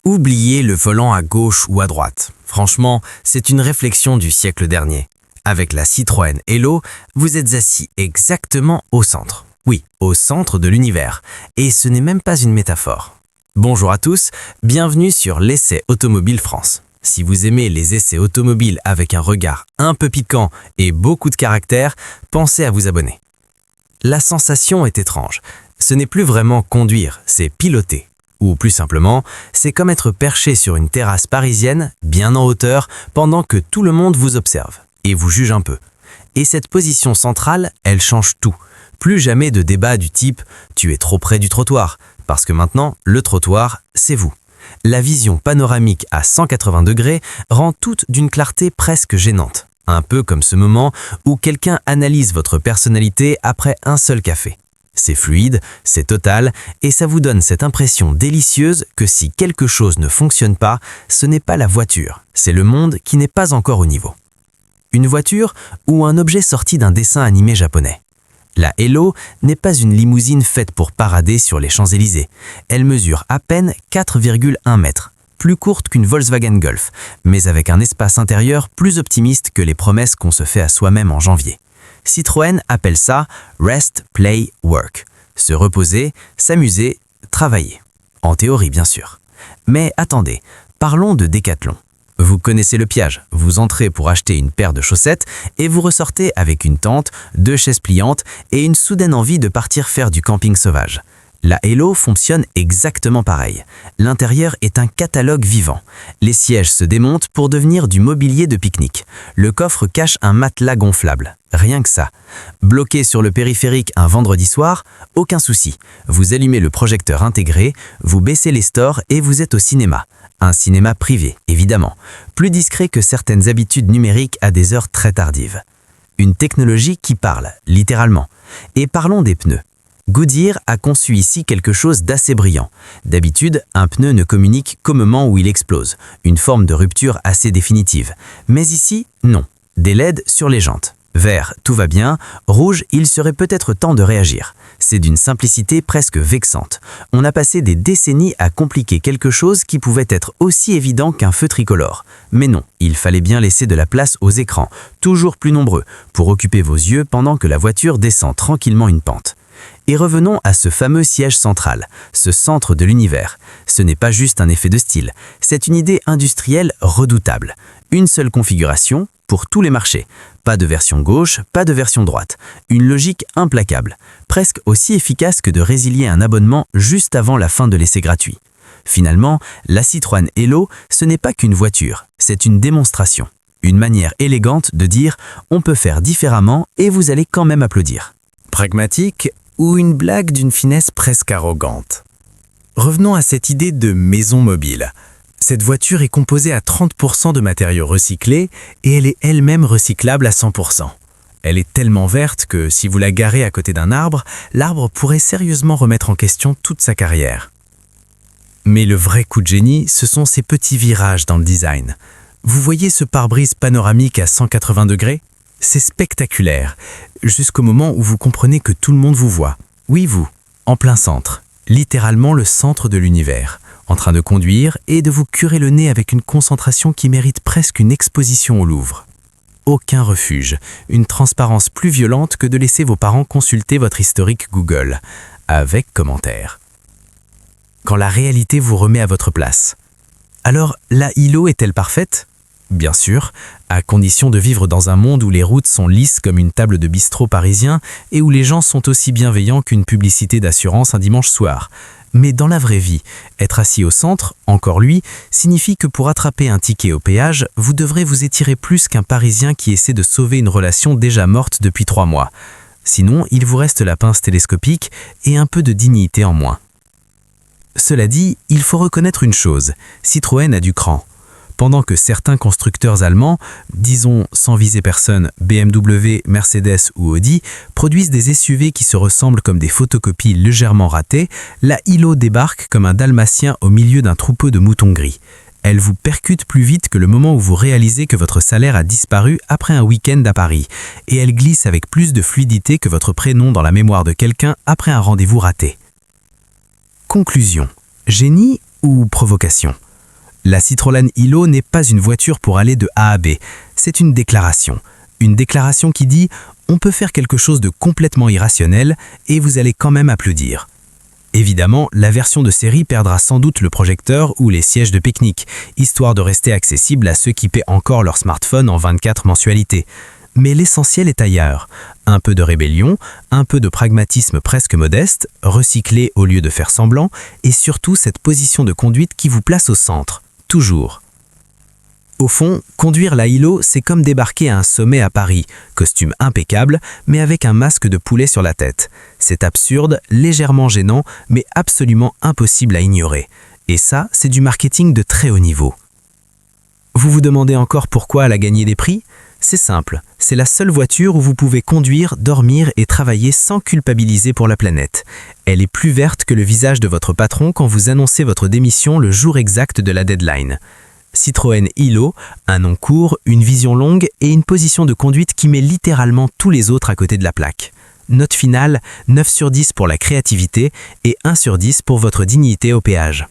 Oubliez le volant à gauche ou à droite. Franchement, c'est une réflexion du siècle dernier. Avec la Citroën Hello, vous êtes assis exactement au centre. Oui, au centre de l'univers. Et ce n'est même pas une métaphore. Bonjour à tous, bienvenue sur l'Essai Automobile France. Si vous aimez les essais automobiles avec un regard un peu piquant et beaucoup de caractère, pensez à vous abonner. La sensation est étrange. Ce n'est plus vraiment conduire, c'est piloter. Ou plus simplement, c'est comme être perché sur une terrasse parisienne, bien en hauteur, pendant que tout le monde vous observe et vous juge un peu. Et cette position centrale, elle change tout. Plus jamais de débat du type « tu es trop près du trottoir », parce que maintenant, le trottoir, c'est vous. La vision panoramique à 180 degrés rend toute d'une clarté presque gênante. Un peu comme ce moment où quelqu'un analyse votre personnalité après un seul café. C'est fluide, c'est total, et ça vous donne cette impression délicieuse que si quelque chose ne fonctionne pas, ce n'est pas la voiture, c'est le monde qui n'est pas encore au niveau. Une voiture ou un objet sorti d'un dessin animé japonais. La Hello n'est pas une limousine faite pour parader sur les Champs-Élysées. Elle mesure à peine 4,1 mètres, plus courte qu'une Volkswagen Golf, mais avec un espace intérieur plus optimiste que les promesses qu'on se fait à soi-même en janvier. Citroën appelle ça « Rest, Play, Work ». Se reposer, s'amuser, travailler. En théorie, bien sûr. Mais attendez, parlons de Décathlon. Vous connaissez le piège, vous entrez pour acheter une paire de chaussettes et vous ressortez avec une tente, 2 chaises pliantes et une soudaine envie de partir faire du camping sauvage. La Hello fonctionne exactement pareil. L'intérieur est un catalogue vivant. Les sièges se démontent pour devenir du mobilier de pique-nique. Le coffre cache un matelas gonflable. Rien que ça. Bloqué sur le périphérique un vendredi soir, aucun souci. Vous allumez le projecteur intégré, vous baissez les stores et vous êtes au cinéma. Un cinéma privé, évidemment. Plus discret que certaines habitudes numériques à des heures très tardives. Une technologie qui parle, littéralement. Et parlons des pneus. Goodyear a conçu ici quelque chose d'assez brillant. D'habitude, un pneu ne communique qu'au moment où il explose, une forme de rupture assez définitive. Mais ici, non. Des LED sur les jantes. Vert, tout va bien. Rouge, il serait peut-être temps de réagir. C'est d'une simplicité presque vexante. On a passé des décennies à compliquer quelque chose qui pouvait être aussi évident qu'un feu tricolore. Mais non, il fallait bien laisser de la place aux écrans, toujours plus nombreux, pour occuper vos yeux pendant que la voiture descend tranquillement une pente. Et revenons à ce fameux siège central, ce centre de l'univers. Ce n'est pas juste un effet de style, c'est une idée industrielle redoutable. Une seule configuration pour tous les marchés. Pas de version gauche, pas de version droite. Une logique implacable, presque aussi efficace que de résilier un abonnement juste avant la fin de l'essai gratuit. Finalement, la Citroën Hello, ce n'est pas qu'une voiture, c'est une démonstration. Une manière élégante de dire « on peut faire différemment et vous allez quand même applaudir ». Pragmatique ou une blague d'une finesse presque arrogante. Revenons à cette idée de maison mobile. Cette voiture est composée à 30% de matériaux recyclés et elle est elle-même recyclable à 100%. Elle est tellement verte que si vous la garez à côté d'un arbre, l'arbre pourrait sérieusement remettre en question toute sa carrière. Mais le vrai coup de génie, ce sont ces petits virages dans le design. Vous voyez ce pare-brise panoramique à 180 degrés ? C'est spectaculaire, jusqu'au moment où vous comprenez que tout le monde vous voit. Oui, vous, en plein centre, littéralement le centre de l'univers, en train de conduire et de vous curer le nez avec une concentration qui mérite presque une exposition au Louvre. Aucun refuge, une transparence plus violente que de laisser vos parents consulter votre historique Google, avec commentaires. Quand la réalité vous remet à votre place. Alors, la Hello est-elle parfaite ? Bien sûr, à condition de vivre dans un monde où les routes sont lisses comme une table de bistrot parisien et où les gens sont aussi bienveillants qu'une publicité d'assurance un dimanche soir. Mais dans la vraie vie, être assis au centre, encore lui, signifie que pour attraper un ticket au péage, vous devrez vous étirer plus qu'un Parisien qui essaie de sauver une relation déjà morte depuis 3 mois. Sinon, il vous reste la pince télescopique et un peu de dignité en moins. Cela dit, il faut reconnaître une chose, Citroën a du cran. Pendant que certains constructeurs allemands, disons sans viser personne, BMW, Mercedes ou Audi, produisent des SUV qui se ressemblent comme des photocopies légèrement ratées, la Hello débarque comme un dalmatien au milieu d'un troupeau de moutons gris. Elle vous percute plus vite que le moment où vous réalisez que votre salaire a disparu après un week-end à Paris, et elle glisse avec plus de fluidité que votre prénom dans la mémoire de quelqu'un après un rendez-vous raté. Conclusion. Génie ou provocation ? La Citroën Hilo n'est pas une voiture pour aller de A à B, c'est une déclaration. Une déclaration qui dit « on peut faire quelque chose de complètement irrationnel et vous allez quand même applaudir ». Évidemment, la version de série perdra sans doute le projecteur ou les sièges de pique-nique, histoire de rester accessible à ceux qui paient encore leur smartphone en 24 mensualités. Mais l'essentiel est ailleurs. Un peu de rébellion, un peu de pragmatisme presque modeste, recyclé au lieu de faire semblant, et surtout cette position de conduite qui vous place au centre, toujours. Au fond, conduire la Hilo, c'est comme débarquer à un sommet à Paris, costume impeccable, mais avec un masque de poulet sur la tête. C'est absurde, légèrement gênant, mais absolument impossible à ignorer. Et ça, c'est du marketing de très haut niveau. Vous vous demandez encore pourquoi elle a gagné des prix ? C'est simple, c'est la seule voiture où vous pouvez conduire, dormir et travailler sans culpabiliser pour la planète. Elle est plus verte que le visage de votre patron quand vous annoncez votre démission le jour exact de la deadline. Citroën Hilo, un nom court, une vision longue et une position de conduite qui met littéralement tous les autres à côté de la plaque. Note finale, 9 sur 10 pour la créativité et 1 sur 10 pour votre dignité au péage.